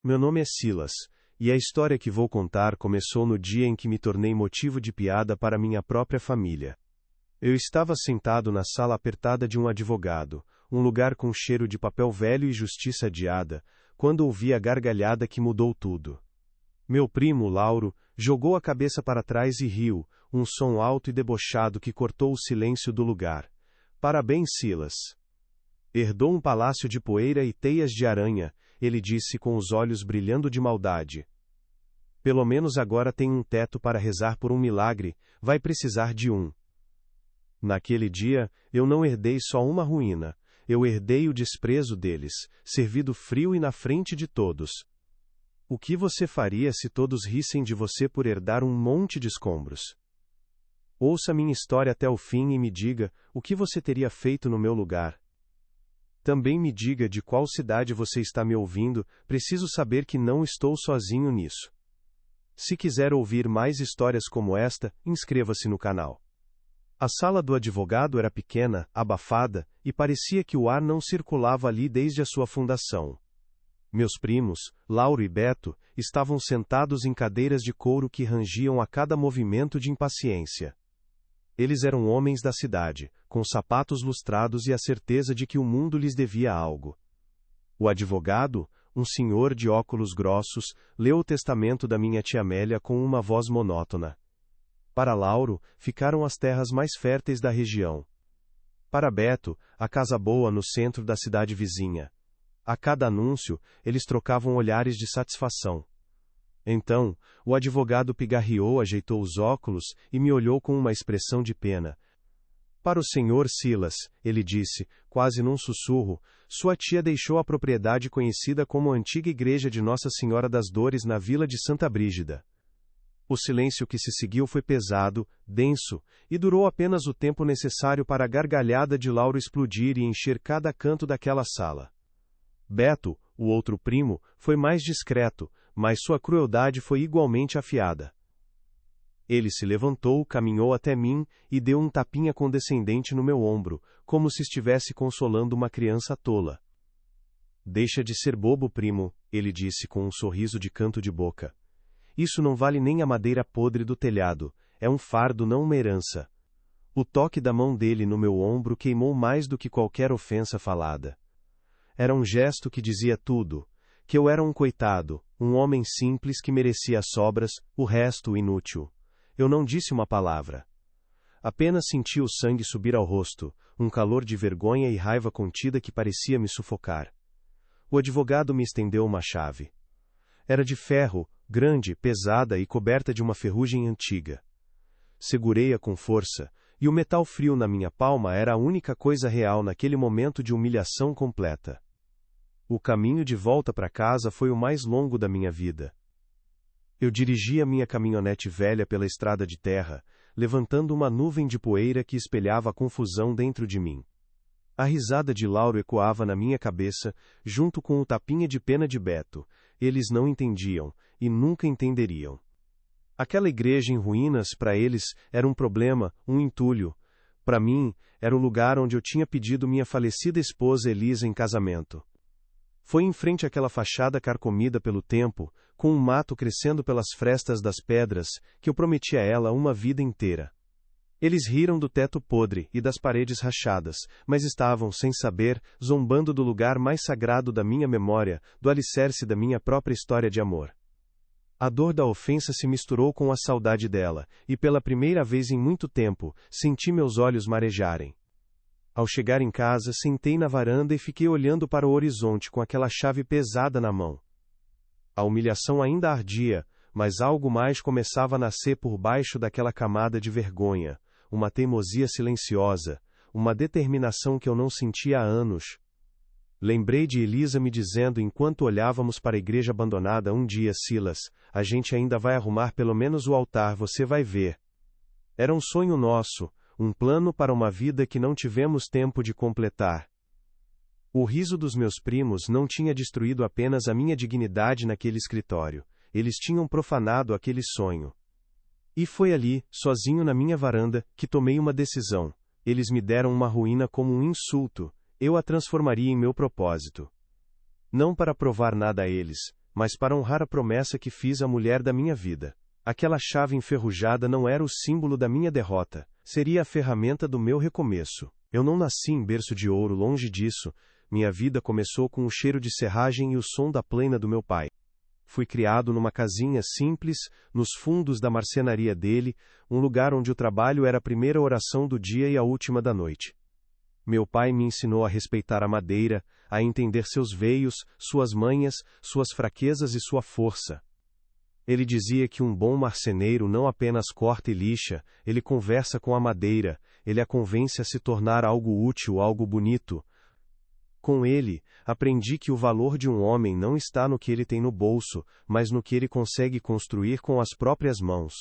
Meu nome é Silas, e a história que vou contar começou no dia em que me tornei motivo de piada para minha própria família. Eu estava sentado na sala apertada de um advogado, um lugar com cheiro de papel velho e justiça adiada, quando ouvi a gargalhada que mudou tudo. Meu primo, Lauro, jogou a cabeça para trás e riu, um som alto e debochado que cortou o silêncio do lugar. Parabéns, Silas. Herdou um palácio de poeira e teias de aranha, ele disse com os olhos brilhando de maldade. Pelo menos agora tem um teto para rezar por um milagre, vai precisar de um. Naquele dia, eu não herdei só uma ruína, eu herdei o desprezo deles, servido frio e na frente de todos. O que você faria se todos rissem de você por herdar um monte de escombros? Ouça minha história até o fim e me diga, o que você teria feito no meu lugar? Também me diga de qual cidade você está me ouvindo, preciso saber que não estou sozinho nisso. Se quiser ouvir mais histórias como esta, inscreva-se no canal. A sala do advogado era pequena, abafada, e parecia que o ar não circulava ali desde a sua fundação. Meus primos, Lauro e Beto, estavam sentados em cadeiras de couro que rangiam a cada movimento de impaciência. Eles eram homens da cidade, com sapatos lustrados e a certeza de que o mundo lhes devia algo. O advogado, um senhor de óculos grossos, leu o testamento da minha tia Amélia com uma voz monótona. Para Lauro, ficaram as terras mais férteis da região. Para Beto, a casa boa no centro da cidade vizinha. A cada anúncio, eles trocavam olhares de satisfação. Então, o advogado pigarreou, ajeitou os óculos e me olhou com uma expressão de pena. Para o senhor Silas, ele disse, quase num sussurro, sua tia deixou a propriedade conhecida como a antiga igreja de Nossa Senhora das Dores na vila de Santa Brígida. O silêncio que se seguiu foi pesado, denso, e durou apenas o tempo necessário para a gargalhada de Lauro explodir e encher cada canto daquela sala. Beto, o outro primo, foi mais discreto, mas sua crueldade foi igualmente afiada. Ele se levantou, caminhou até mim e deu um tapinha condescendente no meu ombro, como se estivesse consolando uma criança tola. Deixa de ser bobo, primo, ele disse com um sorriso de canto de boca. Isso não vale nem a madeira podre do telhado, é um fardo, não uma herança. O toque da mão dele no meu ombro queimou mais do que qualquer ofensa falada. Era um gesto que dizia tudo, que eu era um coitado, um homem simples que merecia sobras, o resto inútil. Eu não disse uma palavra. Apenas senti o sangue subir ao rosto, um calor de vergonha e raiva contida que parecia me sufocar. O advogado me estendeu uma chave. Era de ferro, grande, pesada e coberta de uma ferrugem antiga. Segurei-a com força, e o metal frio na minha palma era a única coisa real naquele momento de humilhação completa. O caminho de volta para casa foi o mais longo da minha vida. Eu dirigia minha caminhonete velha pela estrada de terra, levantando uma nuvem de poeira que espelhava a confusão dentro de mim. A risada de Lauro ecoava na minha cabeça, junto com o tapinha de pena de Beto. Eles não entendiam, e nunca entenderiam. Aquela igreja em ruínas, para eles, era um problema, um entulho. Para mim, era o lugar onde eu tinha pedido minha falecida esposa Elisa em casamento. Foi em frente àquela fachada carcomida pelo tempo, com um mato crescendo pelas frestas das pedras, que eu prometi a ela uma vida inteira. Eles riram do teto podre e das paredes rachadas, mas estavam, sem saber, zombando do lugar mais sagrado da minha memória, do alicerce da minha própria história de amor. A dor da ofensa se misturou com a saudade dela, e pela primeira vez em muito tempo, senti meus olhos marejarem. Ao chegar em casa, sentei na varanda e fiquei olhando para o horizonte com aquela chave pesada na mão. A humilhação ainda ardia, mas algo mais começava a nascer por baixo daquela camada de vergonha, uma teimosia silenciosa, uma determinação que eu não sentia há anos. Lembrei de Elisa me dizendo enquanto olhávamos para a igreja abandonada um dia, Silas, a gente ainda vai arrumar pelo menos o altar, você vai ver. Era um sonho nosso, um plano para uma vida que não tivemos tempo de completar. O riso dos meus primos não tinha destruído apenas a minha dignidade naquele escritório, eles tinham profanado aquele sonho. E foi ali, sozinho na minha varanda, que tomei uma decisão. Eles me deram uma ruína como um insulto, eu a transformaria em meu propósito. Não para provar nada a eles, mas para honrar a promessa que fiz à mulher da minha vida. Aquela chave enferrujada não era o símbolo da minha derrota, seria a ferramenta do meu recomeço. Eu não nasci em berço de ouro, longe disso. Minha vida começou com o cheiro de serragem e o som da plena do meu pai. Fui criado numa casinha simples, nos fundos da marcenaria dele, um lugar onde o trabalho era a primeira oração do dia e a última da noite. Meu pai me ensinou a respeitar a madeira, a entender seus veios, suas manhas, suas fraquezas e sua força. Ele dizia que um bom marceneiro não apenas corta e lixa, ele conversa com a madeira, ele a convence a se tornar algo útil, algo bonito. Com ele, aprendi que o valor de um homem não está no que ele tem no bolso, mas no que ele consegue construir com as próprias mãos.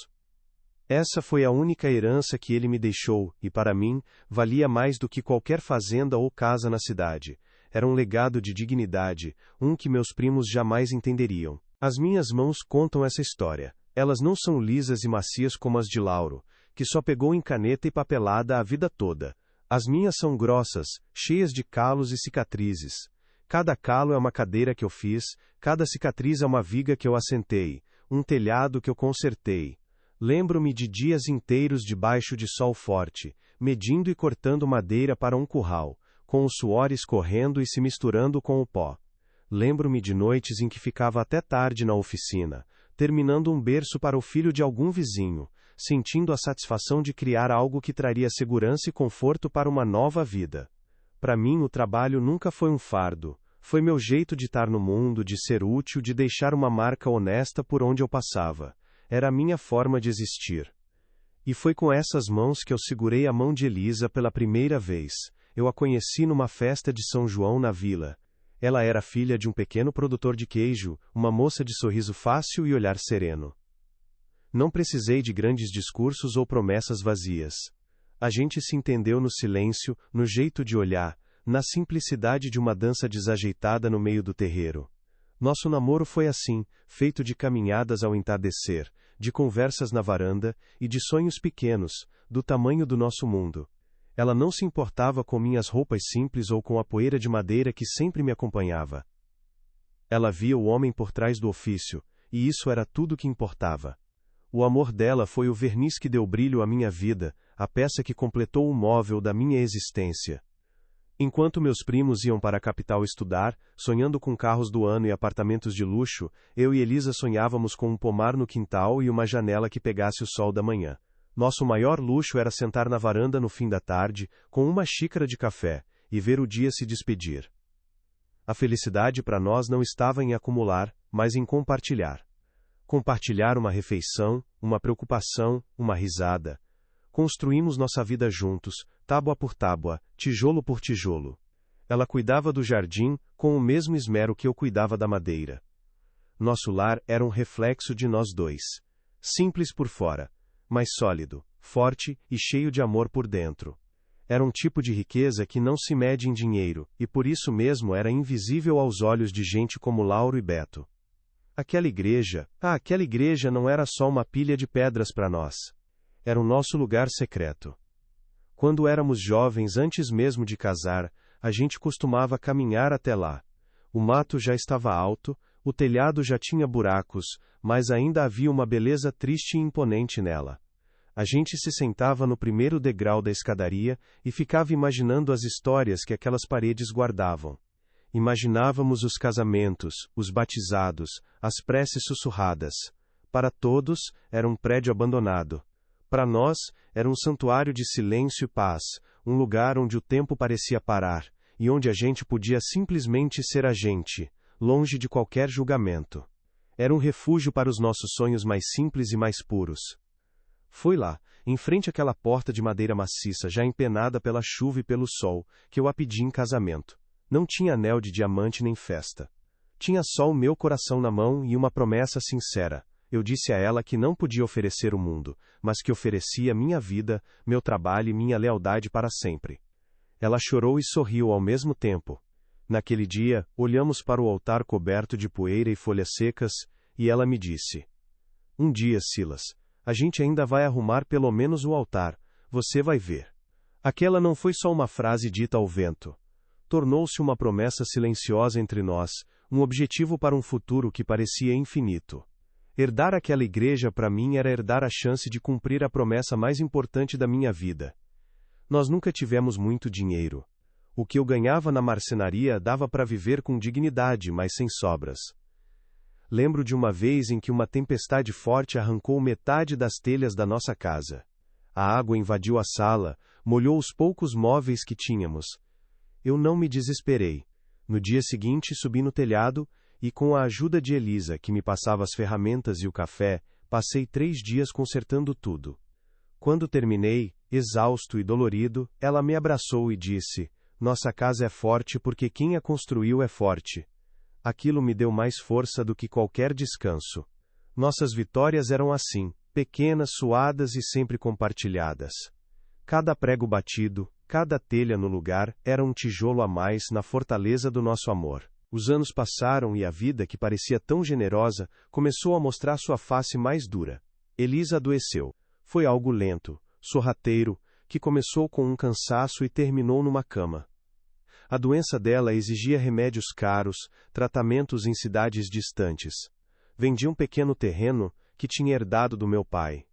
Essa foi a única herança que ele me deixou, e para mim, valia mais do que qualquer fazenda ou casa na cidade. Era um legado de dignidade, um que meus primos jamais entenderiam. As minhas mãos contam essa história. Elas não são lisas e macias como as de Lauro, que só pegou em caneta e papelada a vida toda. As minhas são grossas, cheias de calos e cicatrizes. Cada calo é uma cadeira que eu fiz, cada cicatriz é uma viga que eu assentei, um telhado que eu consertei. Lembro-me de dias inteiros debaixo de sol forte, medindo e cortando madeira para um curral, com o suor escorrendo e se misturando com o pó. Lembro-me de noites em que ficava até tarde na oficina, terminando um berço para o filho de algum vizinho, sentindo a satisfação de criar algo que traria segurança e conforto para uma nova vida. Para mim, o trabalho nunca foi um fardo. Foi meu jeito de estar no mundo, de ser útil, de deixar uma marca honesta por onde eu passava. Era a minha forma de existir. E foi com essas mãos que eu segurei a mão de Elisa pela primeira vez. Eu a conheci numa festa de São João na vila. Ela era filha de um pequeno produtor de queijo, uma moça de sorriso fácil e olhar sereno. Não precisei de grandes discursos ou promessas vazias. A gente se entendeu no silêncio, no jeito de olhar, na simplicidade de uma dança desajeitada no meio do terreiro. Nosso namoro foi assim, feito de caminhadas ao entardecer, de conversas na varanda, e de sonhos pequenos, do tamanho do nosso mundo. Ela não se importava com minhas roupas simples ou com a poeira de madeira que sempre me acompanhava. Ela via o homem por trás do ofício, e isso era tudo que importava. O amor dela foi o verniz que deu brilho à minha vida, a peça que completou o móvel da minha existência. Enquanto meus primos iam para a capital estudar, sonhando com carros do ano e apartamentos de luxo, eu e Elisa sonhávamos com um pomar no quintal e uma janela que pegasse o sol da manhã. Nosso maior luxo era sentar na varanda no fim da tarde, com uma xícara de café, e ver o dia se despedir. A felicidade para nós não estava em acumular, mas em compartilhar. Compartilhar uma refeição, uma preocupação, uma risada. Construímos nossa vida juntos, tábua por tábua, tijolo por tijolo. Ela cuidava do jardim, com o mesmo esmero que eu cuidava da madeira. Nosso lar era um reflexo de nós dois. Simples por fora, mas sólido, forte e cheio de amor por dentro. Era um tipo de riqueza que não se mede em dinheiro, e por isso mesmo era invisível aos olhos de gente como Lauro e Beto. Aquela igreja não era só uma pilha de pedras para nós. Era o nosso lugar secreto. Quando éramos jovens, antes mesmo de casar, a gente costumava caminhar até lá. O mato já estava alto, o telhado já tinha buracos, mas ainda havia uma beleza triste e imponente nela. A gente se sentava no primeiro degrau da escadaria e ficava imaginando as histórias que aquelas paredes guardavam. Imaginávamos os casamentos, os batizados, as preces sussurradas. Para todos, era um prédio abandonado. Para nós, era um santuário de silêncio e paz, um lugar onde o tempo parecia parar, e onde a gente podia simplesmente ser a gente, longe de qualquer julgamento. Era um refúgio para os nossos sonhos mais simples e mais puros. Foi lá, em frente àquela porta de madeira maciça, já empenada pela chuva e pelo sol, que eu a pedi em casamento. Não tinha anel de diamante nem festa. Tinha só o meu coração na mão e uma promessa sincera. Eu disse a ela que não podia oferecer o mundo, mas que oferecia minha vida, meu trabalho e minha lealdade para sempre. Ela chorou e sorriu ao mesmo tempo. Naquele dia, olhamos para o altar coberto de poeira e folhas secas, e ela me disse: "Um dia, Silas, a gente ainda vai arrumar pelo menos o altar, você vai ver." Aquela não foi só uma frase dita ao vento. Tornou-se uma promessa silenciosa entre nós, um objetivo para um futuro que parecia infinito. Herdar aquela igreja para mim era herdar a chance de cumprir a promessa mais importante da minha vida. Nós nunca tivemos muito dinheiro. O que eu ganhava na marcenaria dava para viver com dignidade, mas sem sobras. Lembro de uma vez em que uma tempestade forte arrancou metade das telhas da nossa casa. A água invadiu a sala, molhou os poucos móveis que tínhamos. Eu não me desesperei. No dia seguinte, subi no telhado e, com a ajuda de Elisa, que me passava as ferramentas e o café, passei 3 dias consertando tudo. Quando terminei, exausto e dolorido, ela me abraçou e disse: "Nossa casa é forte porque quem a construiu é forte." Aquilo me deu mais força do que qualquer descanso. Nossas vitórias eram assim, pequenas, suadas e sempre compartilhadas. Cada prego batido, cada telha no lugar, era um tijolo a mais na fortaleza do nosso amor. Os anos passaram e a vida, que parecia tão generosa, começou a mostrar sua face mais dura. Elisa adoeceu. Foi algo lento, sorrateiro, que começou com um cansaço e terminou numa cama. A doença dela exigia remédios caros, tratamentos em cidades distantes. Vendi um pequeno terreno que tinha herdado do meu pai.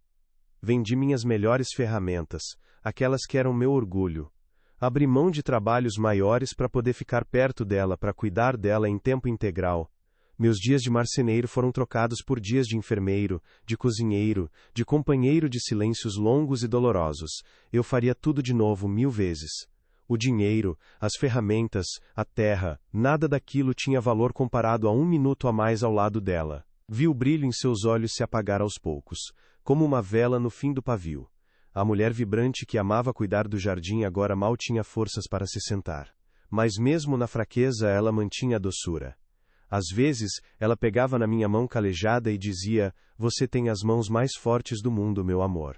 Vendi minhas melhores ferramentas, aquelas que eram meu orgulho. Abri mão de trabalhos maiores para poder ficar perto dela, para cuidar dela em tempo integral. Meus dias de marceneiro foram trocados por dias de enfermeiro, de cozinheiro, de companheiro de silêncios longos e dolorosos. Eu faria tudo de novo 1000 vezes. O dinheiro, as ferramentas, a terra, nada daquilo tinha valor comparado a 1 minuto a mais ao lado dela. Vi o brilho em seus olhos se apagar aos poucos, como uma vela no fim do pavio. A mulher vibrante que amava cuidar do jardim agora mal tinha forças para se sentar. Mas mesmo na fraqueza ela mantinha a doçura. Às vezes, ela pegava na minha mão calejada e dizia: "Você tem as mãos mais fortes do mundo, meu amor."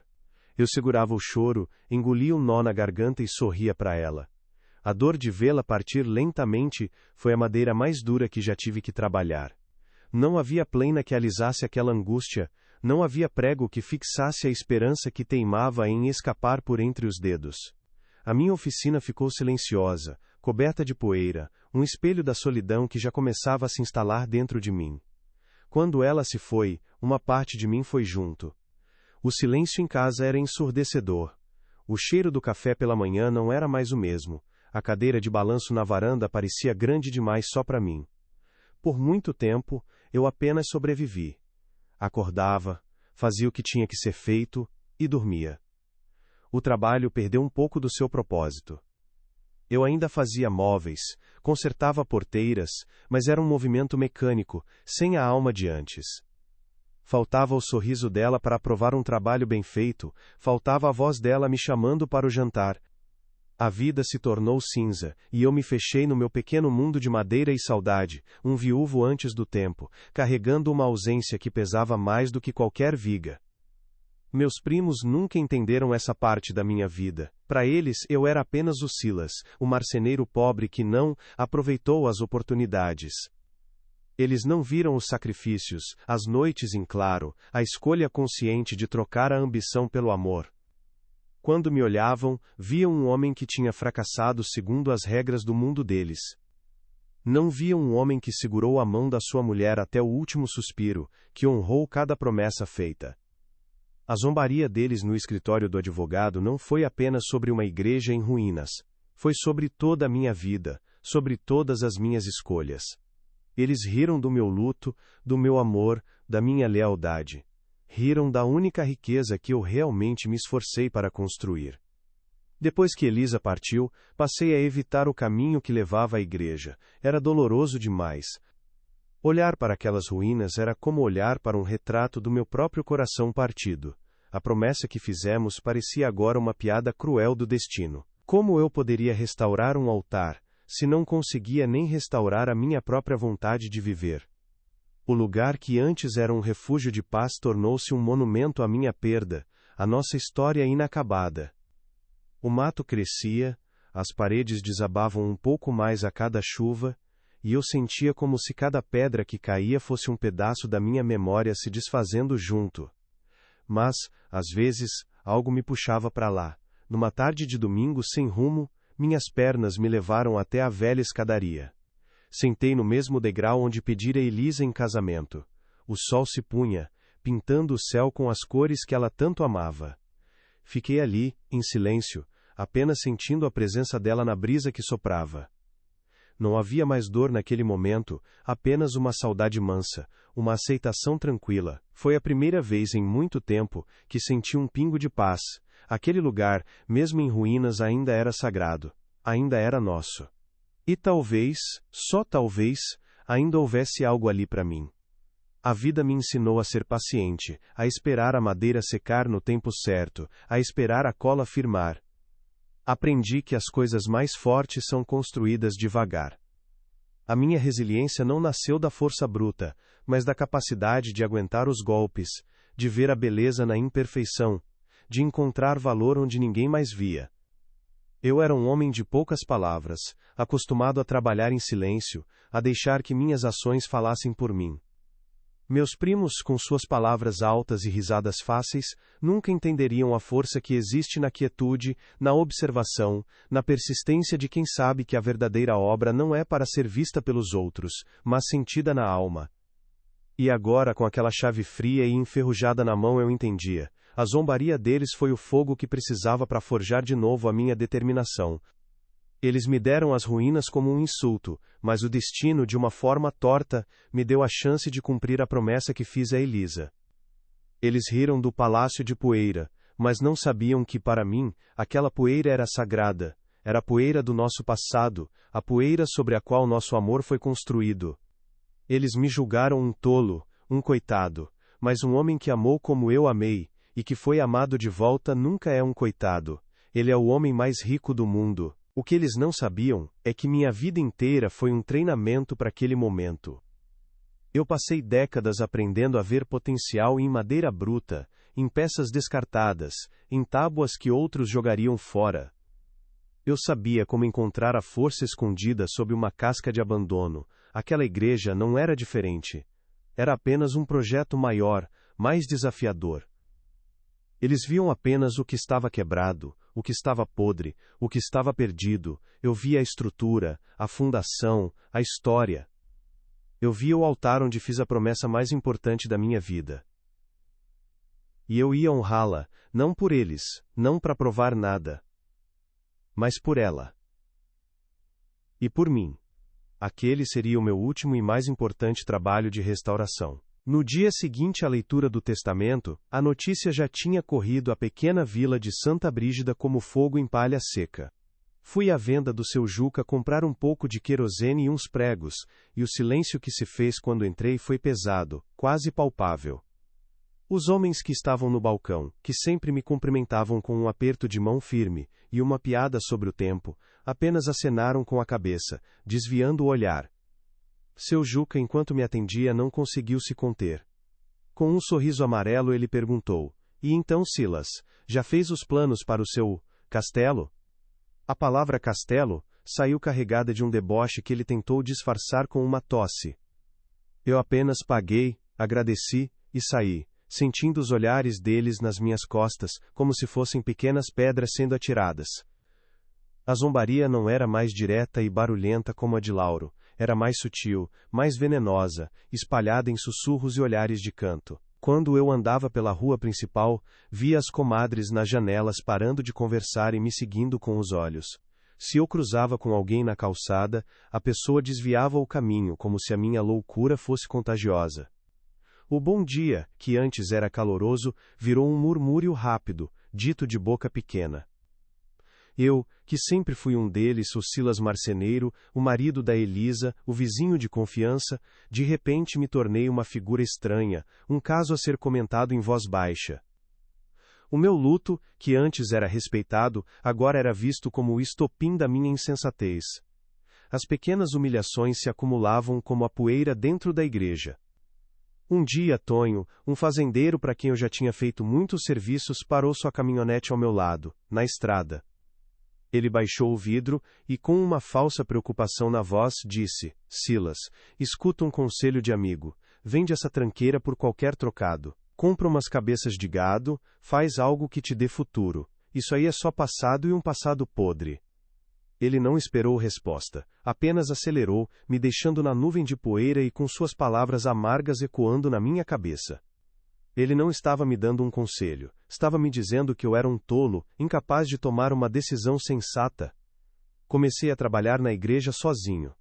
Eu segurava o choro, engolia um nó na garganta e sorria para ela. A dor de vê-la partir lentamente foi a madeira mais dura que já tive que trabalhar. Não havia plena que alisasse aquela angústia, não havia prego que fixasse a esperança que teimava em escapar por entre os dedos. A minha oficina ficou silenciosa, coberta de poeira, um espelho da solidão que já começava a se instalar dentro de mim. Quando ela se foi, uma parte de mim foi junto. O silêncio em casa era ensurdecedor. O cheiro do café pela manhã não era mais o mesmo. A cadeira de balanço na varanda parecia grande demais só para mim. Por muito tempo, eu apenas sobrevivi. Acordava, fazia o que tinha que ser feito e dormia. O trabalho perdeu um pouco do seu propósito. Eu ainda fazia móveis, consertava porteiras, mas era um movimento mecânico, sem a alma de antes. Faltava o sorriso dela para aprovar um trabalho bem feito, faltava a voz dela me chamando para o jantar. A vida se tornou cinza, e eu me fechei no meu pequeno mundo de madeira e saudade, um viúvo antes do tempo, carregando uma ausência que pesava mais do que qualquer viga. Meus primos nunca entenderam essa parte da minha vida. Para eles, eu era apenas o Silas, o marceneiro pobre que não aproveitou as oportunidades. Eles não viram os sacrifícios, as noites em claro, a escolha consciente de trocar a ambição pelo amor. Quando me olhavam, viam um homem que tinha fracassado segundo as regras do mundo deles. Não viam um homem que segurou a mão da sua mulher até o último suspiro, que honrou cada promessa feita. A zombaria deles no escritório do advogado não foi apenas sobre uma igreja em ruínas. Foi sobre toda a minha vida, sobre todas as minhas escolhas. Eles riram do meu luto, do meu amor, da minha lealdade. Riram da única riqueza que eu realmente me esforcei para construir. Depois que Elisa partiu, passei a evitar o caminho que levava à igreja. Era doloroso demais. Olhar para aquelas ruínas era como olhar para um retrato do meu próprio coração partido. A promessa que fizemos parecia agora uma piada cruel do destino. Como eu poderia restaurar um altar, se não conseguia nem restaurar a minha própria vontade de viver? O lugar que antes era um refúgio de paz tornou-se um monumento à minha perda, à nossa história inacabada. O mato crescia, as paredes desabavam um pouco mais a cada chuva, e eu sentia como se cada pedra que caía fosse um pedaço da minha memória se desfazendo junto. Mas, às vezes, algo me puxava para lá. Numa tarde de domingo sem rumo, minhas pernas me levaram até a velha escadaria. Sentei no mesmo degrau onde pedira Elisa em casamento. O sol se punha, pintando o céu com as cores que ela tanto amava. Fiquei ali, em silêncio, apenas sentindo a presença dela na brisa que soprava. Não havia mais dor naquele momento, apenas uma saudade mansa, uma aceitação tranquila. Foi a primeira vez em muito tempo que senti um pingo de paz. Aquele lugar, mesmo em ruínas, ainda era sagrado, ainda era nosso. E talvez, só talvez, ainda houvesse algo ali para mim. A vida me ensinou a ser paciente, a esperar a madeira secar no tempo certo, a esperar a cola firmar. Aprendi que as coisas mais fortes são construídas devagar. A minha resiliência não nasceu da força bruta, mas da capacidade de aguentar os golpes, de ver a beleza na imperfeição, de encontrar valor onde ninguém mais via. Eu era um homem de poucas palavras, acostumado a trabalhar em silêncio, a deixar que minhas ações falassem por mim. Meus primos, com suas palavras altas e risadas fáceis, nunca entenderiam a força que existe na quietude, na observação, na persistência de quem sabe que a verdadeira obra não é para ser vista pelos outros, mas sentida na alma. E agora, com aquela chave fria e enferrujada na mão, eu entendia. A zombaria deles foi o fogo que precisava para forjar de novo a minha determinação. Eles me deram as ruínas como um insulto, mas o destino, de uma forma torta, me deu a chance de cumprir a promessa que fiz a Elisa. Eles riram do palácio de poeira, mas não sabiam que, para mim, aquela poeira era sagrada, era a poeira do nosso passado, a poeira sobre a qual nosso amor foi construído. Eles me julgaram um tolo, um coitado, mas um homem que amou como eu amei, e que foi amado de volta nunca é um coitado. Ele é o homem mais rico do mundo. O que eles não sabiam é que minha vida inteira foi um treinamento para aquele momento. Eu passei décadas aprendendo a ver potencial em madeira bruta, em peças descartadas, em tábuas que outros jogariam fora. Eu sabia como encontrar a força escondida sob uma casca de abandono. Aquela igreja não era diferente. Era apenas um projeto maior, mais desafiador. Eles viam apenas o que estava quebrado, o que estava podre, o que estava perdido. Eu via a estrutura, a fundação, a história. Eu via o altar onde fiz a promessa mais importante da minha vida. E eu ia honrá-la, não por eles, não para provar nada, mas por ela. E por mim. Aquele seria o meu último e mais importante trabalho de restauração. No dia seguinte à leitura do testamento, a notícia já tinha corrido a pequena vila de Santa Brígida como fogo em palha seca. Fui à venda do seu Juca comprar um pouco de querosene e uns pregos, e o silêncio que se fez quando entrei foi pesado, quase palpável. Os homens que estavam no balcão, que sempre me cumprimentavam com um aperto de mão firme, e uma piada sobre o tempo, apenas acenaram com a cabeça, desviando o olhar. Seu Juca, enquanto me atendia, não conseguiu se conter. Com um sorriso amarelo ele perguntou, e então Silas, já fez os planos para o seu castelo? A palavra castelo saiu carregada de um deboche que ele tentou disfarçar com uma tosse. Eu apenas paguei, agradeci, e saí, sentindo os olhares deles nas minhas costas, como se fossem pequenas pedras sendo atiradas. A zombaria não era mais direta e barulhenta como a de Lauro, era mais sutil, mais venenosa, espalhada em sussurros e olhares de canto. Quando eu andava pela rua principal, via as comadres nas janelas parando de conversar e me seguindo com os olhos. Se eu cruzava com alguém na calçada, a pessoa desviava o caminho como se a minha loucura fosse contagiosa. O bom dia, que antes era caloroso, virou um murmúrio rápido, dito de boca pequena. Eu, que sempre fui um deles, o Silas marceneiro, o marido da Elisa, o vizinho de confiança, de repente me tornei uma figura estranha, um caso a ser comentado em voz baixa. O meu luto, que antes era respeitado, agora era visto como o estopim da minha insensatez. As pequenas humilhações se acumulavam como a poeira dentro da igreja. Um dia, Tonho, um fazendeiro para quem eu já tinha feito muitos serviços, parou sua caminhonete ao meu lado, na estrada. Ele baixou o vidro e, com uma falsa preocupação na voz, disse, Silas, escuta um conselho de amigo, vende essa tranqueira por qualquer trocado. Compra umas cabeças de gado, faz algo que te dê futuro. Isso aí é só passado e um passado podre. Ele não esperou resposta, apenas acelerou, me deixando na nuvem de poeira e com suas palavras amargas ecoando na minha cabeça. Ele não estava me dando um conselho, estava me dizendo que eu era um tolo, incapaz de tomar uma decisão sensata. Comecei a trabalhar na igreja sozinho.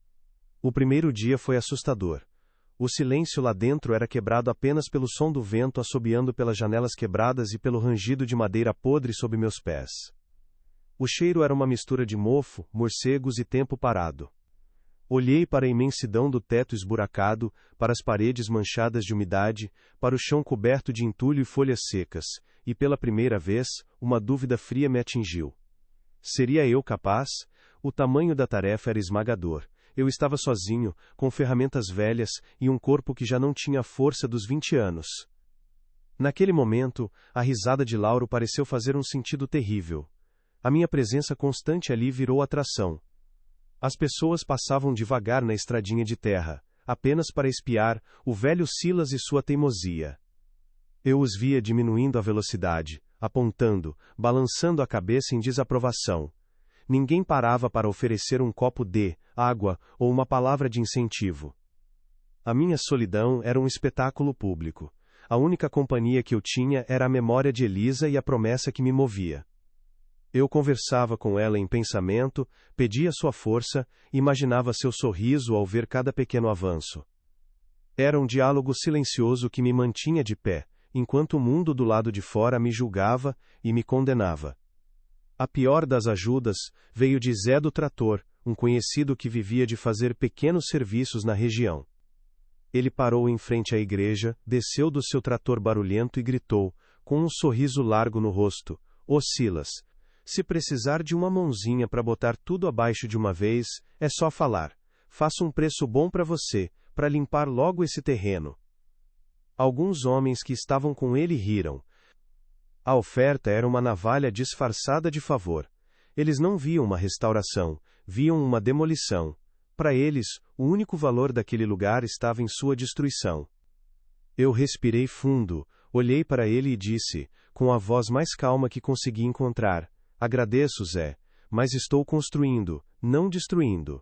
O primeiro dia foi assustador. O silêncio lá dentro era quebrado apenas pelo som do vento assobiando pelas janelas quebradas e pelo rangido de madeira podre sob meus pés. O cheiro era uma mistura de mofo, morcegos e tempo parado. Olhei para a imensidão do teto esburacado, para as paredes manchadas de umidade, para o chão coberto de entulho e folhas secas, e pela primeira vez, uma dúvida fria me atingiu. Seria eu capaz? O tamanho da tarefa era esmagador. Eu estava sozinho, com ferramentas velhas e um corpo que já não tinha a força dos 20 anos. Naquele momento, a risada de Lauro pareceu fazer um sentido terrível. A minha presença constante ali virou atração. As pessoas passavam devagar na estradinha de terra, apenas para espiar o velho Silas e sua teimosia. Eu os via diminuindo a velocidade, apontando, balançando a cabeça em desaprovação. Ninguém parava para oferecer um copo de água ou uma palavra de incentivo. A minha solidão era um espetáculo público. A única companhia que eu tinha era a memória de Elisa e a promessa que me movia. Eu conversava com ela em pensamento, pedia sua força, imaginava seu sorriso ao ver cada pequeno avanço. Era um diálogo silencioso que me mantinha de pé, enquanto o mundo do lado de fora me julgava e me condenava. A pior das ajudas veio de Zé do Trator, um conhecido que vivia de fazer pequenos serviços na região. Ele parou em frente à igreja, desceu do seu trator barulhento e gritou, com um sorriso largo no rosto: "Ô Silas, se precisar de uma mãozinha para botar tudo abaixo de uma vez, é só falar. Faço um preço bom para você, para limpar logo esse terreno." Alguns homens que estavam com ele riram. A oferta era uma navalha disfarçada de favor. Eles não viam uma restauração, viam uma demolição. Para eles, o único valor daquele lugar estava em sua destruição. Eu respirei fundo, olhei para ele e disse, com a voz mais calma que consegui encontrar: "Agradeço, Zé, mas estou construindo, não destruindo."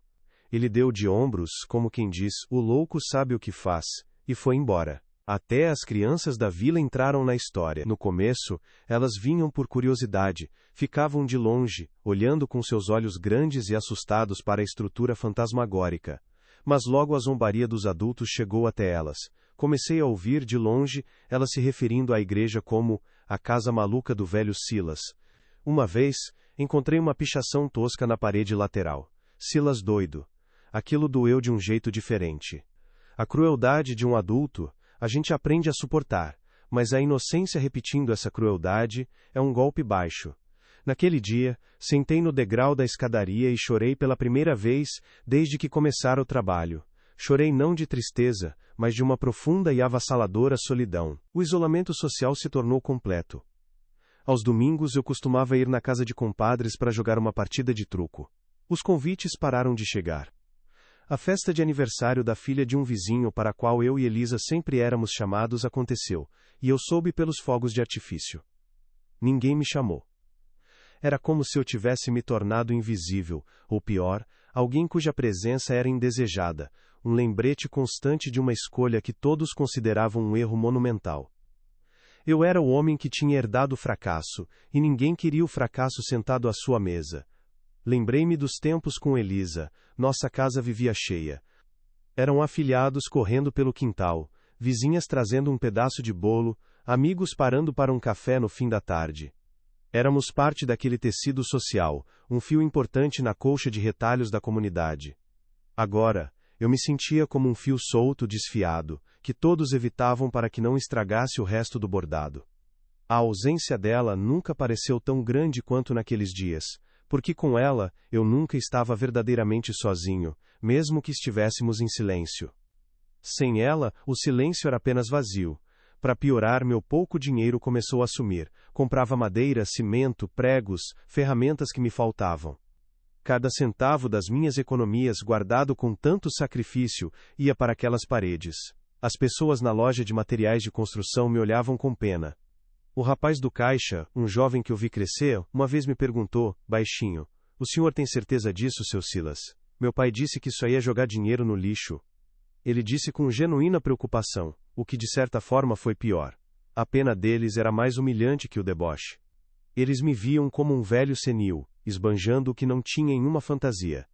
Ele deu de ombros, como quem diz, "O louco sabe o que faz", e foi embora. Até as crianças da vila entraram na história. No começo, elas vinham por curiosidade, ficavam de longe, olhando com seus olhos grandes e assustados para a estrutura fantasmagórica. Mas logo a zombaria dos adultos chegou até elas. Comecei a ouvir de longe elas se referindo à igreja como a casa maluca do velho Silas. Uma vez, encontrei uma pichação tosca na parede lateral. Silas doido. Aquilo doeu de um jeito diferente. A crueldade de um adulto, a gente aprende a suportar, mas a inocência repetindo essa crueldade é um golpe baixo. Naquele dia, sentei no degrau da escadaria e chorei pela primeira vez desde que começara o trabalho. Chorei não de tristeza, mas de uma profunda e avassaladora solidão. O isolamento social se tornou completo. Aos domingos eu costumava ir na casa de compadres para jogar uma partida de truco. Os convites pararam de chegar. A festa de aniversário da filha de um vizinho para a qual eu e Elisa sempre éramos chamados aconteceu, e eu soube pelos fogos de artifício. Ninguém me chamou. Era como se eu tivesse me tornado invisível, ou pior, alguém cuja presença era indesejada, um lembrete constante de uma escolha que todos consideravam um erro monumental. Eu era o homem que tinha herdado o fracasso, e ninguém queria o fracasso sentado à sua mesa. Lembrei-me dos tempos com Elisa, nossa casa vivia cheia. Eram afilhados correndo pelo quintal, vizinhas trazendo um pedaço de bolo, amigos parando para um café no fim da tarde. Éramos parte daquele tecido social, um fio importante na colcha de retalhos da comunidade. Agora, eu me sentia como um fio solto desfiado, que todos evitavam para que não estragasse o resto do bordado. A ausência dela nunca pareceu tão grande quanto naqueles dias, porque com ela, eu nunca estava verdadeiramente sozinho, mesmo que estivéssemos em silêncio. Sem ela, o silêncio era apenas vazio. Para piorar, meu pouco dinheiro começou a sumir. Comprava madeira, cimento, pregos, ferramentas que me faltavam. Cada centavo das minhas economias, guardado com tanto sacrifício, ia para aquelas paredes. As pessoas na loja de materiais de construção me olhavam com pena. O rapaz do caixa, um jovem que eu vi crescer, uma vez me perguntou, baixinho: O senhor tem certeza disso, seu Silas? Meu pai disse que isso aí é jogar dinheiro no lixo. Ele disse com genuína preocupação, o que de certa forma foi pior. A pena deles era mais humilhante que o deboche. Eles me viam como um velho senil, esbanjando o que não tinha em uma fantasia.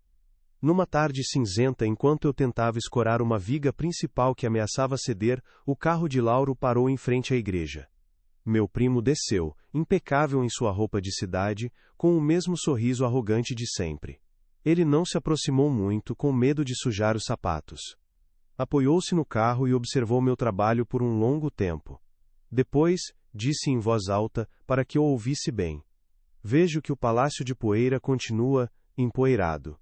Numa tarde cinzenta, enquanto eu tentava escorar uma viga principal que ameaçava ceder, o carro de Lauro parou em frente à igreja. Meu primo desceu, impecável em sua roupa de cidade, com o mesmo sorriso arrogante de sempre. Ele não se aproximou muito, com medo de sujar os sapatos. Apoiou-se no carro e observou meu trabalho por um longo tempo. Depois, disse em voz alta, para que eu ouvisse bem: vejo que o palácio de poeira continua empoeirado.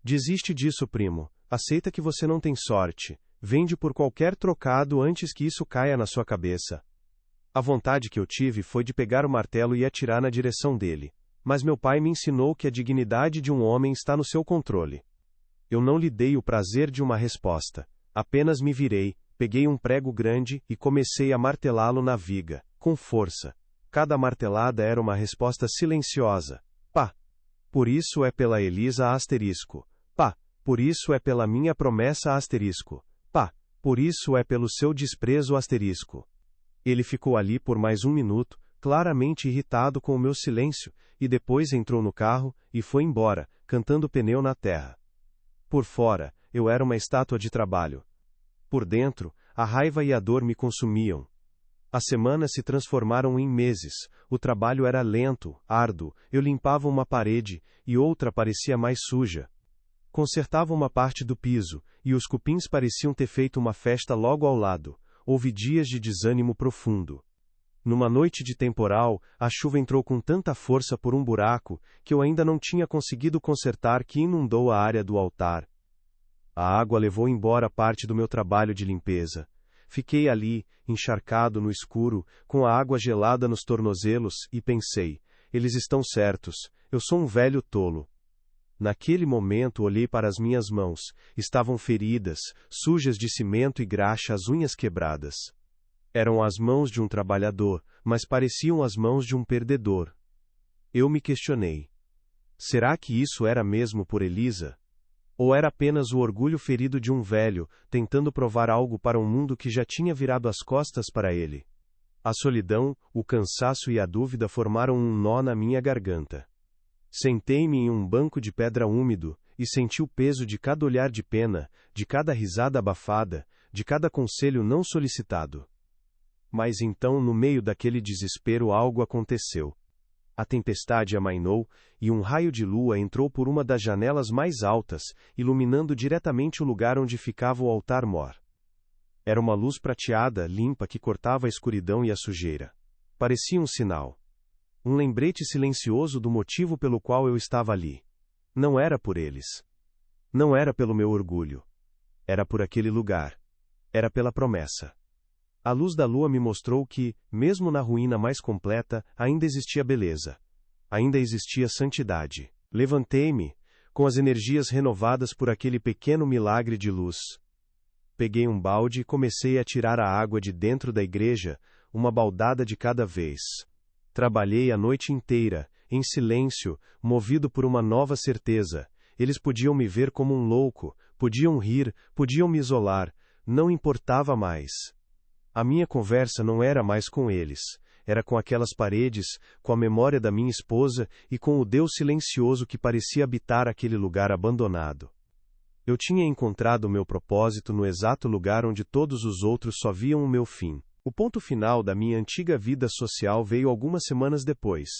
Desiste disso, primo. Aceita que você não tem sorte. Vende por qualquer trocado antes que isso caia na sua cabeça. A vontade que eu tive foi de pegar o martelo e atirar na direção dele. Mas meu pai me ensinou que a dignidade de um homem está no seu controle. Eu não lhe dei o prazer de uma resposta. Apenas me virei, peguei um prego grande e comecei a martelá-lo na viga, com força. Cada martelada era uma resposta silenciosa. Pá! Por isso é pela Elisa asterisco. Pá! Por isso é pela minha promessa asterisco. Pá! Por isso é pelo seu desprezo asterisco. Ele ficou ali por mais 1 minuto, claramente irritado com o meu silêncio, e depois entrou no carro e foi embora, cantando pneu na terra. Por fora, eu era uma estátua de trabalho. Por dentro, a raiva e a dor me consumiam. As semanas se transformaram em meses, o trabalho era lento, árduo, eu limpava uma parede, e outra parecia mais suja. Consertava uma parte do piso, e os cupins pareciam ter feito uma festa logo ao lado. Houve dias de desânimo profundo. Numa noite de temporal, a chuva entrou com tanta força por um buraco, que eu ainda não tinha conseguido consertar, que inundou a área do altar. A água levou embora parte do meu trabalho de limpeza. Fiquei ali, encharcado no escuro, com a água gelada nos tornozelos, e pensei: eles estão certos, eu sou um velho tolo. Naquele momento olhei para as minhas mãos, estavam feridas, sujas de cimento e graxa, as unhas quebradas. Eram as mãos de um trabalhador, mas pareciam as mãos de um perdedor. Eu me questionei: será que isso era mesmo por Elisa? Ou era apenas o orgulho ferido de um velho, tentando provar algo para um mundo que já tinha virado as costas para ele? A solidão, o cansaço e a dúvida formaram um nó na minha garganta. Sentei-me em um banco de pedra úmido, e senti o peso de cada olhar de pena, de cada risada abafada, de cada conselho não solicitado. Mas então, no meio daquele desespero, algo aconteceu. A tempestade amainou, e um raio de lua entrou por uma das janelas mais altas, iluminando diretamente o lugar onde ficava o altar-mor. Era uma luz prateada, limpa, que cortava a escuridão e a sujeira. Parecia um sinal. Um lembrete silencioso do motivo pelo qual eu estava ali. Não era por eles. Não era pelo meu orgulho. Era por aquele lugar. Era pela promessa. A luz da lua me mostrou que, mesmo na ruína mais completa, ainda existia beleza. Ainda existia santidade. Levantei-me, com as energias renovadas por aquele pequeno milagre de luz. Peguei um balde e comecei a tirar a água de dentro da igreja, uma baldada de cada vez. Trabalhei a noite inteira, em silêncio, movido por uma nova certeza. Eles podiam me ver como um louco, podiam rir, podiam me isolar, não importava mais. A minha conversa não era mais com eles, era com aquelas paredes, com a memória da minha esposa e com o Deus silencioso que parecia habitar aquele lugar abandonado. Eu tinha encontrado o meu propósito no exato lugar onde todos os outros só viam o meu fim. O ponto final da minha antiga vida social veio algumas semanas depois.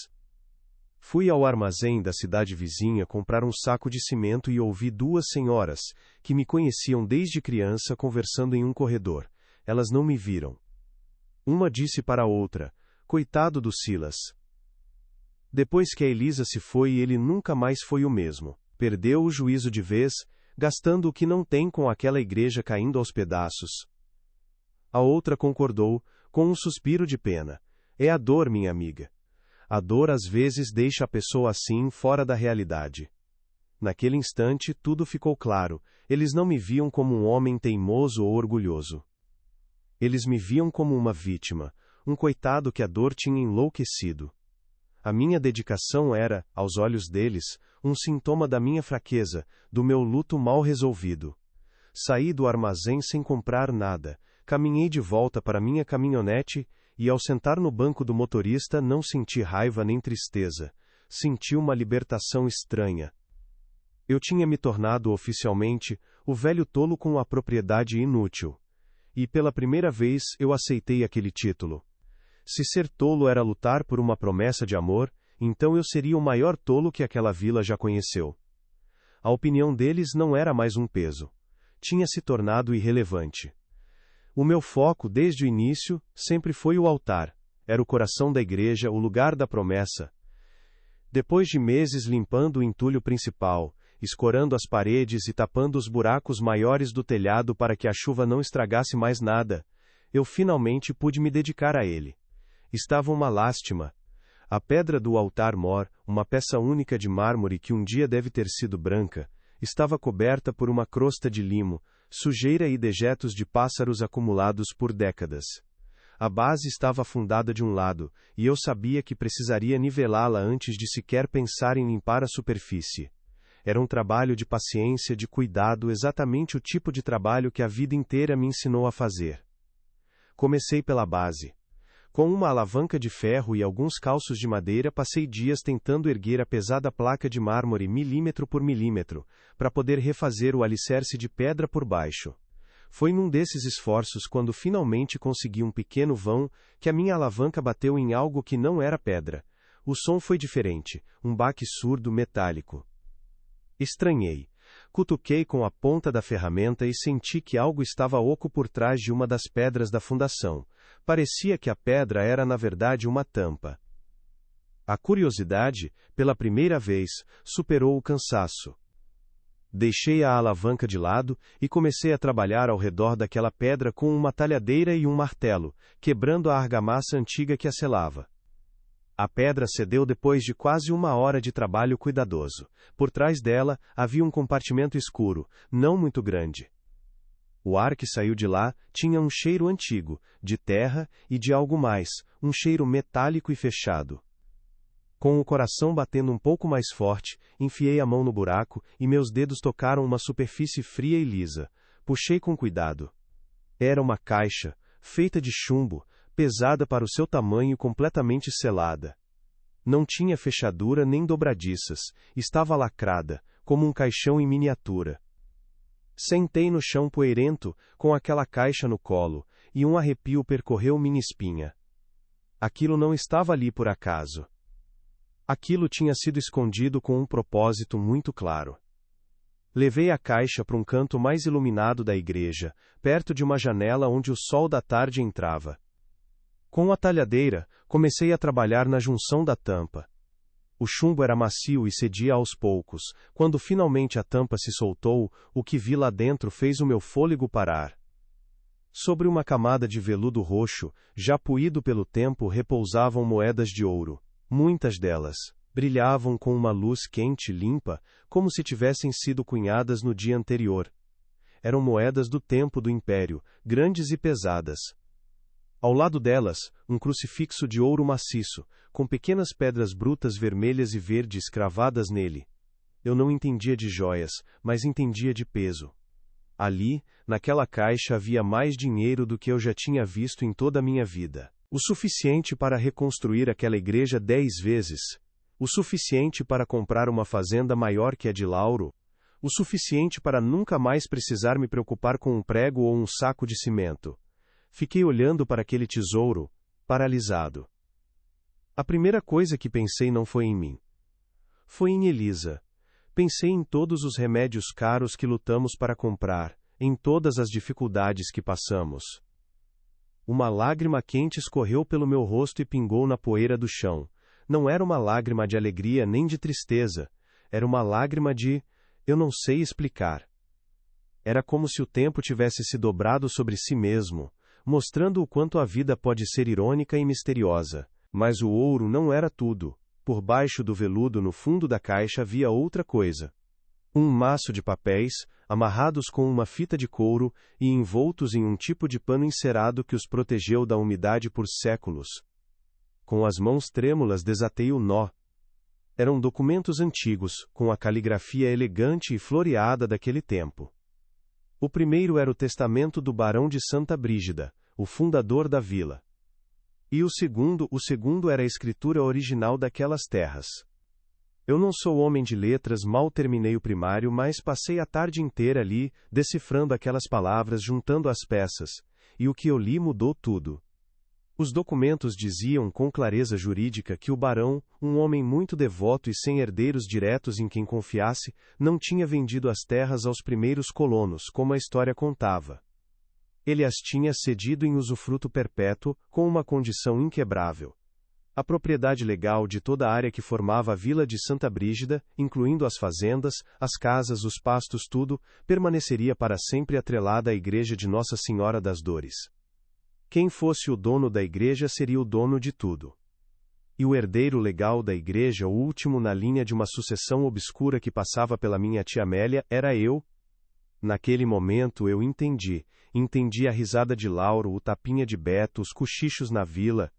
Fui ao armazém da cidade vizinha comprar um saco de cimento e ouvi 2 senhoras, que me conheciam desde criança, conversando em um corredor. Elas não me viram. Uma disse para a outra: coitado do Silas. Depois que a Elisa se foi, ele nunca mais foi o mesmo. Perdeu o juízo de vez, gastando o que não tem com aquela igreja caindo aos pedaços. A outra concordou, com um suspiro de pena: é a dor, minha amiga. A dor às vezes deixa a pessoa assim, fora da realidade. Naquele instante, tudo ficou claro. Eles não me viam como um homem teimoso ou orgulhoso. Eles me viam como uma vítima, um coitado que a dor tinha enlouquecido. A minha dedicação era, aos olhos deles, um sintoma da minha fraqueza, do meu luto mal resolvido. Saí do armazém sem comprar nada, caminhei de volta para minha caminhonete e, ao sentar no banco do motorista, não senti raiva nem tristeza. Senti uma libertação estranha. Eu tinha me tornado oficialmente o velho tolo com a propriedade inútil. E pela primeira vez eu aceitei aquele título. Se ser tolo era lutar por uma promessa de amor, então eu seria o maior tolo que aquela vila já conheceu. A opinião deles não era mais um peso. Tinha se tornado irrelevante. O meu foco, desde o início, sempre foi o altar. Era o coração da igreja, o lugar da promessa. Depois de meses limpando o entulho principal, escorando as paredes e tapando os buracos maiores do telhado para que a chuva não estragasse mais nada, eu finalmente pude me dedicar a ele. Estava uma lástima. A pedra do altar-mor, uma peça única de mármore que um dia deve ter sido branca, estava coberta por uma crosta de limo, sujeira e dejetos de pássaros acumulados por décadas. A base estava afundada de um lado, e eu sabia que precisaria nivelá-la antes de sequer pensar em limpar a superfície. Era um trabalho de paciência, de cuidado, exatamente o tipo de trabalho que a vida inteira me ensinou a fazer. Comecei pela base. Com uma alavanca de ferro e alguns calços de madeira, passei dias tentando erguer a pesada placa de mármore milímetro por milímetro, para poder refazer o alicerce de pedra por baixo. Foi num desses esforços quando finalmente consegui um pequeno vão, que a minha alavanca bateu em algo que não era pedra. O som foi diferente, um baque surdo metálico. Estranhei. Cutuquei com a ponta da ferramenta e senti que algo estava oco por trás de uma das pedras da fundação. Parecia que a pedra era na verdade uma tampa. A curiosidade, pela primeira vez, superou o cansaço. Deixei a alavanca de lado e comecei a trabalhar ao redor daquela pedra com uma talhadeira e um martelo, quebrando a argamassa antiga que a selava. A pedra cedeu depois de quase 1 hora de trabalho cuidadoso. Por trás dela, havia um compartimento escuro, não muito grande. O ar que saiu de lá tinha um cheiro antigo, de terra e de algo mais, um cheiro metálico e fechado. Com o coração batendo um pouco mais forte, enfiei a mão no buraco e meus dedos tocaram uma superfície fria e lisa. Puxei com cuidado. Era uma caixa, feita de chumbo, pesada para o seu tamanho e completamente selada. Não tinha fechadura nem dobradiças, estava lacrada, como um caixão em miniatura. Sentei no chão poeirento, com aquela caixa no colo, e um arrepio percorreu minha espinha. Aquilo não estava ali por acaso. Aquilo tinha sido escondido com um propósito muito claro. Levei a caixa para um canto mais iluminado da igreja, perto de uma janela onde o sol da tarde entrava. Com a talhadeira, comecei a trabalhar na junção da tampa. O chumbo era macio e cedia aos poucos. Quando finalmente a tampa se soltou, o que vi lá dentro fez o meu fôlego parar. Sobre uma camada de veludo roxo, já poído pelo tempo, repousavam moedas de ouro. Muitas delas brilhavam com uma luz quente e limpa, como se tivessem sido cunhadas no dia anterior. Eram moedas do tempo do Império, grandes e pesadas. Ao lado delas, um crucifixo de ouro maciço, com pequenas pedras brutas vermelhas e verdes cravadas nele. Eu não entendia de joias, mas entendia de peso. Ali, naquela caixa havia mais dinheiro do que eu já tinha visto em toda a minha vida. O suficiente para reconstruir aquela igreja 10 vezes. O suficiente para comprar uma fazenda maior que a de Lauro. O suficiente para nunca mais precisar me preocupar com um prego ou um saco de cimento. Fiquei olhando para aquele tesouro, paralisado. A primeira coisa que pensei não foi em mim. Foi em Elisa. Pensei em todos os remédios caros que lutamos para comprar, em todas as dificuldades que passamos. Uma lágrima quente escorreu pelo meu rosto e pingou na poeira do chão. Não era uma lágrima de alegria nem de tristeza. Era uma lágrima de... eu não sei explicar. Era como se o tempo tivesse se dobrado sobre si mesmo, mostrando o quanto a vida pode ser irônica e misteriosa. Mas o ouro não era tudo. Por baixo do veludo no fundo da caixa havia outra coisa. Um maço de papéis, amarrados com uma fita de couro e envoltos em um tipo de pano encerado que os protegeu da umidade por séculos. Com as mãos trêmulas desatei o nó. Eram documentos antigos, com a caligrafia elegante e floreada daquele tempo. O primeiro era o testamento do barão de Santa Brígida, o fundador da vila. E o segundo era a escritura original daquelas terras. Eu não sou homem de letras, mal terminei o primário, mas passei a tarde inteira ali, decifrando aquelas palavras, juntando as peças, e o que eu li mudou tudo. Os documentos diziam com clareza jurídica que o barão, um homem muito devoto e sem herdeiros diretos em quem confiasse, não tinha vendido as terras aos primeiros colonos, como a história contava. Ele as tinha cedido em usufruto perpétuo, com uma condição inquebrável. A propriedade legal de toda a área que formava a vila de Santa Brígida, incluindo as fazendas, as casas, os pastos, tudo, permaneceria para sempre atrelada à igreja de Nossa Senhora das Dores. Quem fosse o dono da igreja seria o dono de tudo. E o herdeiro legal da igreja, o último na linha de uma sucessão obscura que passava pela minha tia Amélia, era eu. Naquele momento eu entendi a risada de Lauro, o tapinha de Beto, os cochichos na vila.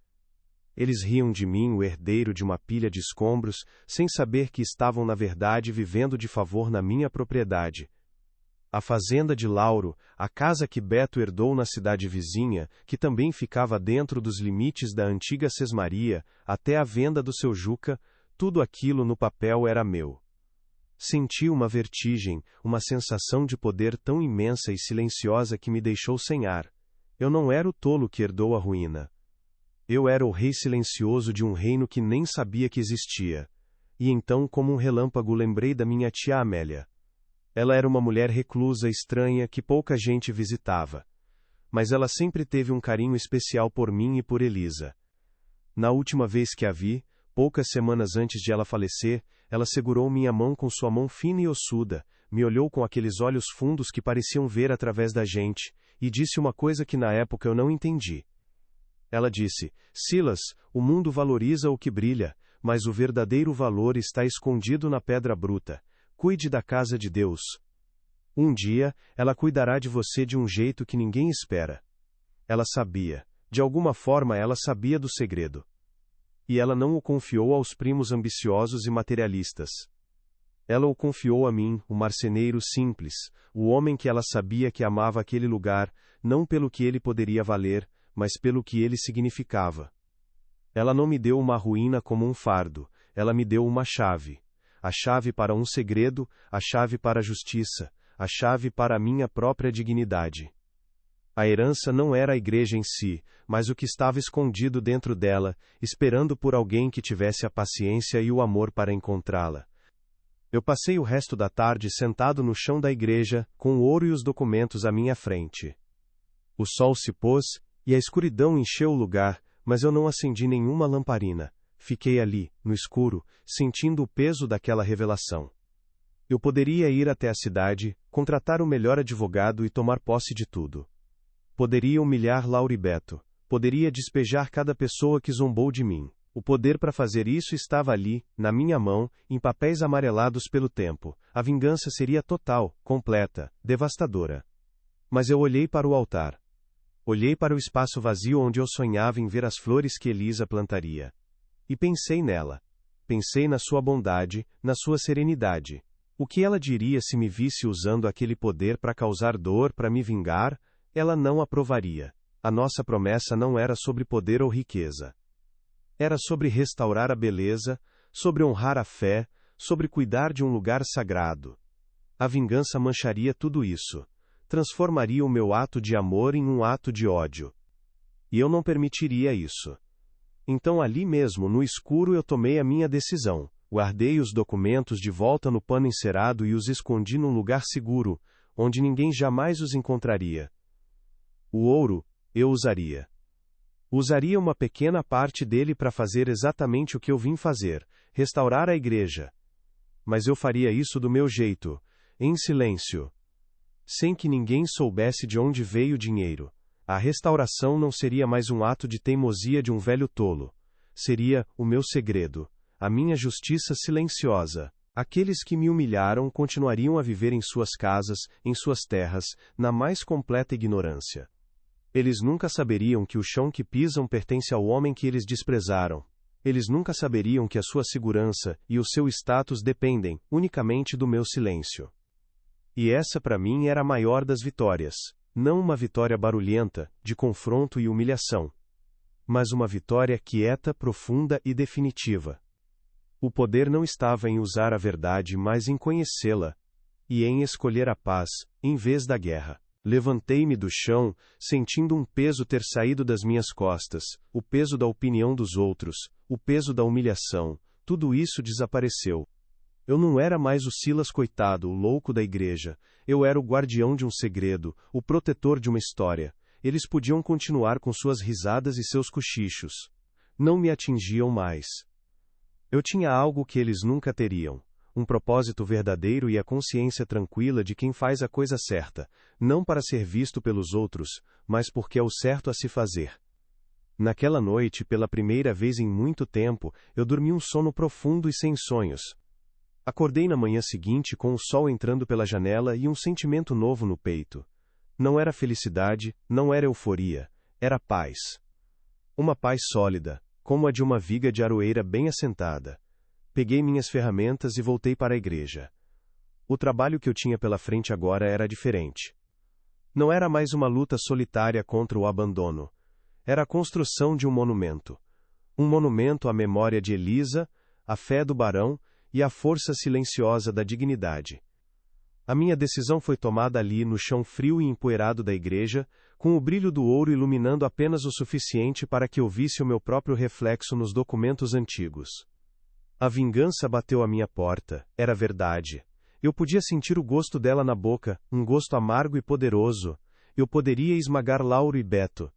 Eles riam de mim, o herdeiro de uma pilha de escombros, sem saber que estavam na verdade vivendo de favor na minha propriedade. A fazenda de Lauro, a casa que Beto herdou na cidade vizinha, que também ficava dentro dos limites da antiga Sesmaria, até a venda do seu Juca, tudo aquilo no papel era meu. Senti uma vertigem, uma sensação de poder tão imensa e silenciosa que me deixou sem ar. Eu não era o tolo que herdou a ruína. Eu era o rei silencioso de um reino que nem sabia que existia. E então, como um relâmpago, lembrei da minha tia Amélia. Ela era uma mulher reclusa, estranha, que pouca gente visitava. Mas ela sempre teve um carinho especial por mim e por Elisa. Na última vez que a vi, poucas semanas antes de ela falecer, ela segurou minha mão com sua mão fina e ossuda, me olhou com aqueles olhos fundos que pareciam ver através da gente, e disse uma coisa que na época eu não entendi. Ela disse: Silas, o mundo valoriza o que brilha, mas o verdadeiro valor está escondido na pedra bruta. Cuide da casa de Deus. Um dia, ela cuidará de você de um jeito que ninguém espera. Ela sabia. De alguma forma ela sabia do segredo. E ela não o confiou aos primos ambiciosos e materialistas. Ela o confiou a mim, o marceneiro simples, o homem que ela sabia que amava aquele lugar, não pelo que ele poderia valer, mas pelo que ele significava. Ela não me deu uma ruína como um fardo, ela me deu uma chave. A chave para um segredo, a chave para a justiça, a chave para a minha própria dignidade. A herança não era a igreja em si, mas o que estava escondido dentro dela, esperando por alguém que tivesse a paciência e o amor para encontrá-la. Eu passei o resto da tarde sentado no chão da igreja, com o ouro e os documentos à minha frente. O sol se pôs, e a escuridão encheu o lugar, mas eu não acendi nenhuma lamparina. Fiquei ali, no escuro, sentindo o peso daquela revelação. Eu poderia ir até a cidade, contratar o melhor advogado e tomar posse de tudo. Poderia humilhar Lauro e Beto. Poderia despejar cada pessoa que zombou de mim. O poder para fazer isso estava ali, na minha mão, em papéis amarelados pelo tempo. A vingança seria total, completa, devastadora. Mas eu olhei para o altar. Olhei para o espaço vazio onde eu sonhava em ver as flores que Elisa plantaria. E pensei nela. Pensei na sua bondade, na sua serenidade. O que ela diria se me visse usando aquele poder para causar dor, para me vingar? Ela não aprovaria. A nossa promessa não era sobre poder ou riqueza. Era sobre restaurar a beleza, sobre honrar a fé, sobre cuidar de um lugar sagrado. A vingança mancharia tudo isso. Transformaria o meu ato de amor em um ato de ódio. E eu não permitiria isso. Então ali mesmo, no escuro, eu tomei a minha decisão. Guardei os documentos de volta no pano encerado e os escondi num lugar seguro, onde ninguém jamais os encontraria. O ouro, eu usaria. Usaria uma pequena parte dele para fazer exatamente o que eu vim fazer, restaurar a igreja. Mas eu faria isso do meu jeito, em silêncio. Sem que ninguém soubesse de onde veio o dinheiro. A restauração não seria mais um ato de teimosia de um velho tolo. Seria o meu segredo, a minha justiça silenciosa. Aqueles que me humilharam continuariam a viver em suas casas, em suas terras, na mais completa ignorância. Eles nunca saberiam que o chão que pisam pertence ao homem que eles desprezaram. Eles nunca saberiam que a sua segurança e o seu status dependem unicamente do meu silêncio. E essa para mim era a maior das vitórias, não uma vitória barulhenta, de confronto e humilhação, mas uma vitória quieta, profunda e definitiva. O poder não estava em usar a verdade, mas em conhecê-la, e em escolher a paz, em vez da guerra. Levantei-me do chão, sentindo um peso ter saído das minhas costas, o peso da opinião dos outros, o peso da humilhação, tudo isso desapareceu. Eu não era mais o Silas coitado, o louco da igreja, eu era o guardião de um segredo, o protetor de uma história. Eles podiam continuar com suas risadas e seus cochichos. Não me atingiam mais. Eu tinha algo que eles nunca teriam. Um propósito verdadeiro e a consciência tranquila de quem faz a coisa certa, não para ser visto pelos outros, mas porque é o certo a se fazer. Naquela noite, pela primeira vez em muito tempo, eu dormi um sono profundo e sem sonhos. Acordei na manhã seguinte com o sol entrando pela janela e um sentimento novo no peito. Não era felicidade, não era euforia, era paz. Uma paz sólida, como a de uma viga de aroeira bem assentada. Peguei minhas ferramentas e voltei para a igreja. O trabalho que eu tinha pela frente agora era diferente. Não era mais uma luta solitária contra o abandono. Era a construção de um monumento. Um monumento à memória de Elisa, à fé do barão e à força silenciosa da dignidade. A minha decisão foi tomada ali no chão frio e empoeirado da igreja, com o brilho do ouro iluminando apenas o suficiente para que eu visse o meu próprio reflexo nos documentos antigos. A vingança bateu à minha porta, era verdade. Eu podia sentir o gosto dela na boca, um gosto amargo e poderoso. Eu poderia esmagar Lauro e Beto.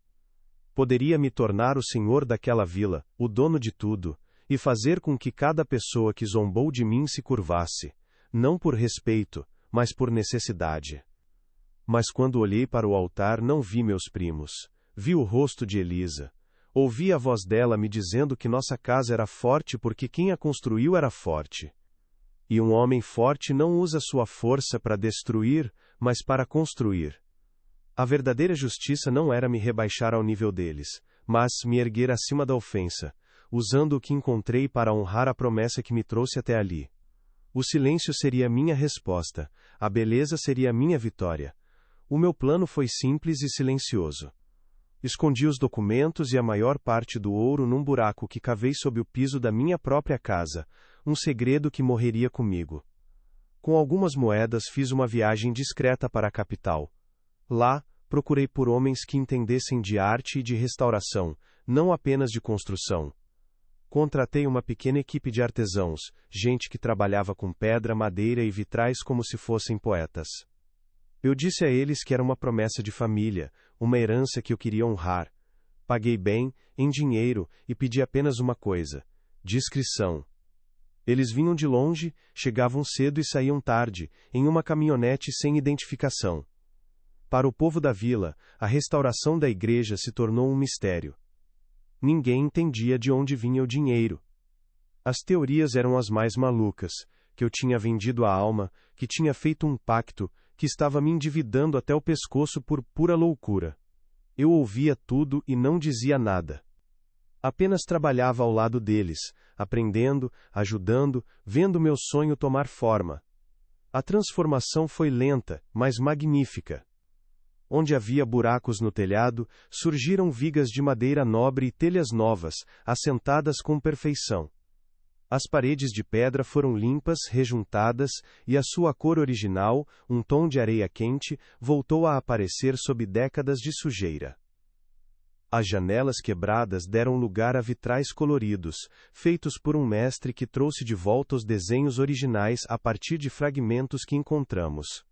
Poderia me tornar o senhor daquela vila, o dono de tudo, e fazer com que cada pessoa que zombou de mim se curvasse, não por respeito, mas por necessidade. Mas quando olhei para o altar não vi meus primos, vi o rosto de Elisa. Ouvi a voz dela me dizendo que nossa casa era forte porque quem a construiu era forte. E um homem forte não usa sua força para destruir, mas para construir. A verdadeira justiça não era me rebaixar ao nível deles, mas me erguer acima da ofensa, usando o que encontrei para honrar a promessa que me trouxe até ali. O silêncio seria minha resposta, a beleza seria minha vitória. O meu plano foi simples e silencioso. Escondi os documentos e a maior parte do ouro num buraco que cavei sob o piso da minha própria casa, um segredo que morreria comigo. Com algumas moedas fiz uma viagem discreta para a capital. Lá, procurei por homens que entendessem de arte e de restauração, não apenas de construção. Contratei uma pequena equipe de artesãos, gente que trabalhava com pedra, madeira e vitrais como se fossem poetas. Eu disse a eles que era uma promessa de família, uma herança que eu queria honrar. Paguei bem, em dinheiro, e pedi apenas uma coisa: discrição. Eles vinham de longe, chegavam cedo e saíam tarde, em uma caminhonete sem identificação. Para o povo da vila, a restauração da igreja se tornou um mistério. Ninguém entendia de onde vinha o dinheiro. As teorias eram as mais malucas, que eu tinha vendido a alma, que tinha feito um pacto, que estava me endividando até o pescoço por pura loucura. Eu ouvia tudo e não dizia nada. Apenas trabalhava ao lado deles, aprendendo, ajudando, vendo meu sonho tomar forma. A transformação foi lenta, mas magnífica. Onde havia buracos no telhado, surgiram vigas de madeira nobre e telhas novas, assentadas com perfeição. As paredes de pedra foram limpas, rejuntadas, e a sua cor original, um tom de areia quente, voltou a aparecer sob décadas de sujeira. As janelas quebradas deram lugar a vitrais coloridos, feitos por um mestre que trouxe de volta os desenhos originais a partir de fragmentos que encontramos.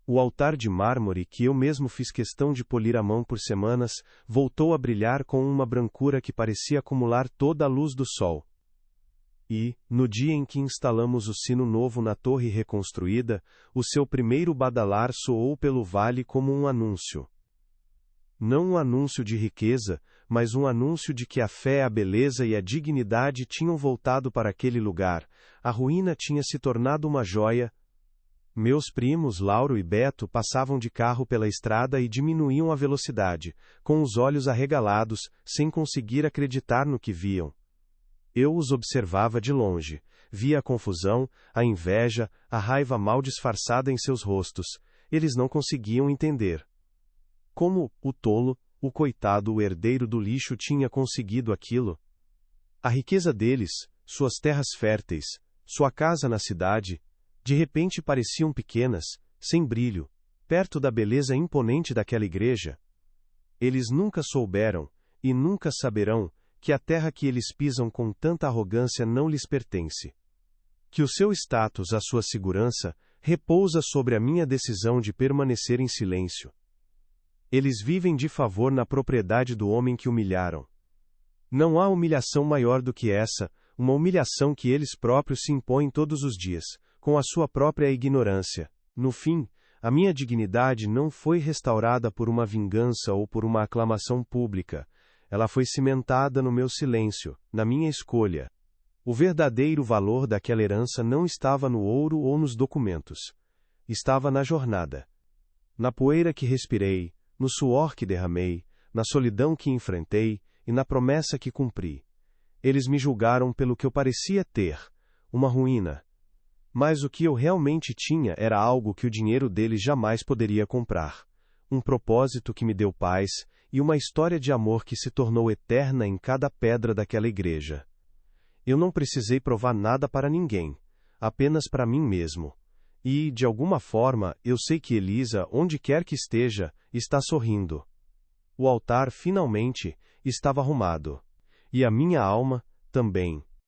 O altar de mármore que eu mesmo fiz questão de polir à mão por semanas, voltou a brilhar com uma brancura que parecia acumular toda a luz do sol. E, no dia em que instalamos o sino novo na torre reconstruída, o seu primeiro badalar soou pelo vale como um anúncio. Não um anúncio de riqueza, mas um anúncio de que a fé, a beleza e a dignidade tinham voltado para aquele lugar, a ruína tinha se tornado uma joia. Meus primos, Lauro e Beto, passavam de carro pela estrada e diminuíam a velocidade, com os olhos arregalados, sem conseguir acreditar no que viam. Eu os observava de longe, via a confusão, a inveja, a raiva mal disfarçada em seus rostos. Eles não conseguiam entender. Como, o tolo, o coitado, o herdeiro do lixo tinha conseguido aquilo? A riqueza deles, suas terras férteis, sua casa na cidade, de repente pareciam pequenas, sem brilho, perto da beleza imponente daquela igreja. Eles nunca souberam, e nunca saberão, que a terra que eles pisam com tanta arrogância não lhes pertence. Que o seu status, a sua segurança, repousa sobre a minha decisão de permanecer em silêncio. Eles vivem de favor na propriedade do homem que humilharam. Não há humilhação maior do que essa, uma humilhação que eles próprios se impõem todos os dias, com a sua própria ignorância. No fim, a minha dignidade não foi restaurada por uma vingança ou por uma aclamação pública. Ela foi cimentada no meu silêncio, na minha escolha. O verdadeiro valor daquela herança não estava no ouro ou nos documentos. Estava na jornada. Na poeira que respirei, no suor que derramei, na solidão que enfrentei e na promessa que cumpri. Eles me julgaram pelo que eu parecia ter, uma ruína. Mas o que eu realmente tinha era algo que o dinheiro deles jamais poderia comprar. Um propósito que me deu paz, e uma história de amor que se tornou eterna em cada pedra daquela igreja. Eu não precisei provar nada para ninguém, apenas para mim mesmo. E, de alguma forma, eu sei que Elisa, onde quer que esteja, está sorrindo. O altar, finalmente, estava arrumado. E a minha alma, também.